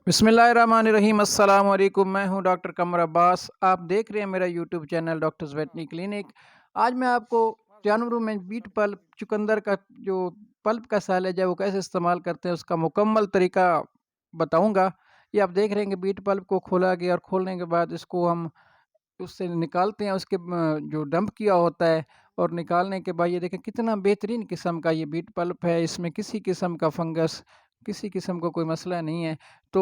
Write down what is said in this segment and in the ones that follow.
बिस्मिल्लाहिर्रहमानिर्रहीम। अस्सलाम वालेकुम। मैं हूं डॉक्टर कमर अब्बास। आप देख रहे हैं मेरा यूट्यूब चैनल डॉक्टर्स वेटनी क्लिनिक। आज मैं आपको जानवरों में बीट पल्प चुकंदर का जो पल्प का साइलेज है वो कैसे इस्तेमाल करते हैं उसका मुकम्मल तरीका बताऊंगा। ये आप देख रहे हैं कि बीट पल्प को खोला गया और खोलने के बाद इसको हम उससे निकालते हैं, उसके जो डंप किया होता है, और निकालने के बाद ये देखें कितना बेहतरीन किस्म का ये बीट पल्प है। इसमें किसी किस्म का फंगस, किसी किस्म का कोई मसला नहीं है। तो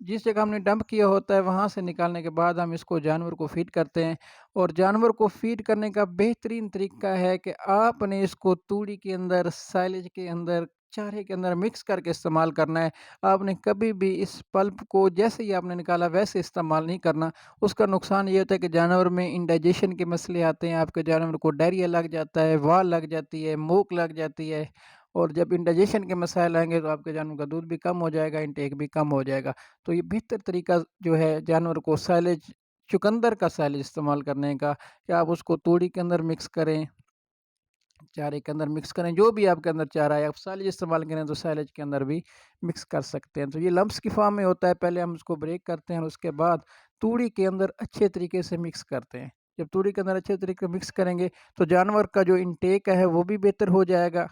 जिस जगह हमने डंप किया होता है वहाँ से निकालने के बाद हम इसको जानवर को फीड करते हैं। और जानवर को फीड करने का बेहतरीन तरीका है कि आपने इसको तूड़ी के अंदर, साइलेज के अंदर, चारे के अंदर मिक्स करके इस्तेमाल करना है। आपने कभी भी इस पल्प को जैसे ही आपने निकाला वैसे इस्तेमाल नहीं करना। उसका नुकसान ये होता है कि जानवर में इंडाइजेशन के मसले आते हैं, आपके जानवर को डायरिया लग जाता है, वाल लग जाती है, मूक लग जाती है। और जब इंडाइजेशन के मसाइल आएंगे तो आपके जानवर का दूध भी कम हो जाएगा, इंटेक भी कम हो जाएगा। तो ये बेहतर तरीका जो है जानवर को साइलेज, चुकंदर का साइलेज इस्तेमाल करने का, कि आप उसको तूड़ी के अंदर मिक्स करें, चारे के अंदर मिक्स करें, जो भी आपके अंदर चारा है। आप साइलेज इस्तेमाल करें तो साइलेज के अंदर भी मिक्स कर सकते हैं। तो ये लम्प्स की फॉर्म में होता है। पहले हम उसको ब्रेक करते हैं और उसके बाद तूड़ी के अंदर अच्छे तरीके से मिक्स करते हैं। जब तूड़ी के अंदर अच्छे तरीके से मिक्स करेंगे तो जानवर का जो इंटेक है वो भी बेहतर हो जाएगा।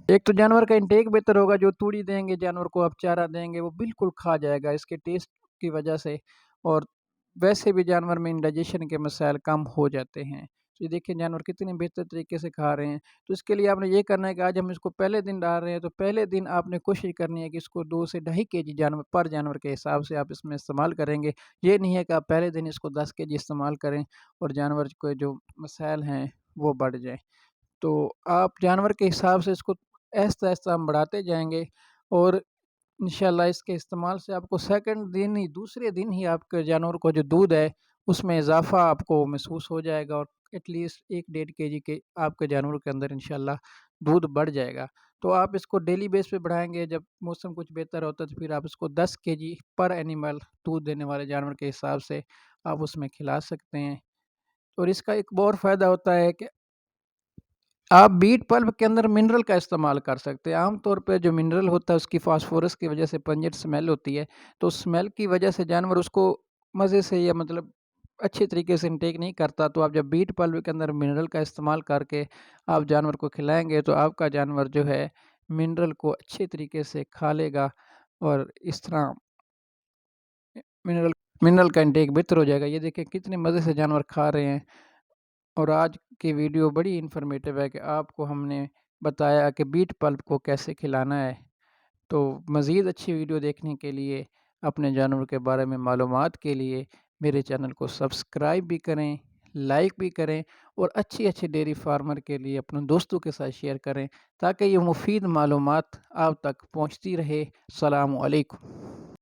एक तो जानवर का इंटेक बेहतर होगा, जो तूड़ी देंगे जानवर को, आप चारा देंगे, वो बिल्कुल खा जाएगा इसके टेस्ट की वजह से। और वैसे भी जानवर में इंडाइजेशन के मसाइल कम हो जाते हैं। तो ये देखिए जानवर कितने बेहतर तरीके से खा रहे हैं। तो इसके लिए आपने ये करना है कि आज हम इसको पहले दिन डाल रहे हैं, तो पहले दिन आपने कोशिश करनी है कि इसको 2 से ढाई केजी जानवर पर जानवर के हिसाब से आप इसमें इस्तेमाल करेंगे। ये नहीं है कि आप पहले दिन इसको 10 केजी इस्तेमाल करें और जानवर के जो मसाइल हैं वो बढ़ जाए। तो आप जानवर के हिसाब से इसको आहिस्ता-आहिस्ता हम बढ़ाते जाएँगे। और इंशाल्लाह इसके इस्तेमाल से आपको सेकंड दिन ही, दूसरे दिन ही आपके जानवर को जो दूध है उसमें इज़ाफ़ा आपको महसूस हो जाएगा, और एटलीस्ट 1 डेढ़ केजी के आपके जानवर के अंदर इंशाल्लाह दूध बढ़ जाएगा। तो आप इसको डेली बेस पे बढ़ाएँगे। जब मौसम कुछ बेहतर होता है तो फिर आप इसको 10 केजी पर एनिमल, दूध देने वाले जानवर के हिसाब से आप उसमें खिला सकते हैं। और इसका एक और फ़ायदा होता है कि आप बीट पल्प के अंदर मिनरल का इस्तेमाल कर सकते हैं। आम तौर पे जो मिनरल होता है उसकी फास्फोरस की वजह से पंजेंट स्मेल होती है। तो स्मेल की वजह से जानवर उसको मज़े से, या मतलब अच्छे तरीके से इंटेक नहीं करता। तो आप जब बीट पल्प के अंदर मिनरल का इस्तेमाल करके आप जानवर को खिलाएँगे तो आपका जानवर जो है मिनरल को अच्छे तरीके से खा लेगा, और इस तरह मिनरल मिनरल का इंटेक बेहतर हो जाएगा। ये देखिए कितने मज़े से जानवर खा रहे हैं। और आज की वीडियो बड़ी इन्फॉर्मेटिव है कि आपको हमने बताया कि बीट पल्प को कैसे खिलाना है। तो मज़ीद अच्छी वीडियो देखने के लिए, अपने जानवर के बारे में मालूमात के लिए मेरे चैनल को सब्सक्राइब भी करें, लाइक भी करें, और अच्छी डेयरी फार्मर के लिए अपने दोस्तों के साथ शेयर करें ताकि ये मुफीद मालूमात आप तक पहुंचती रहे। अस्सलामु अलैकुम।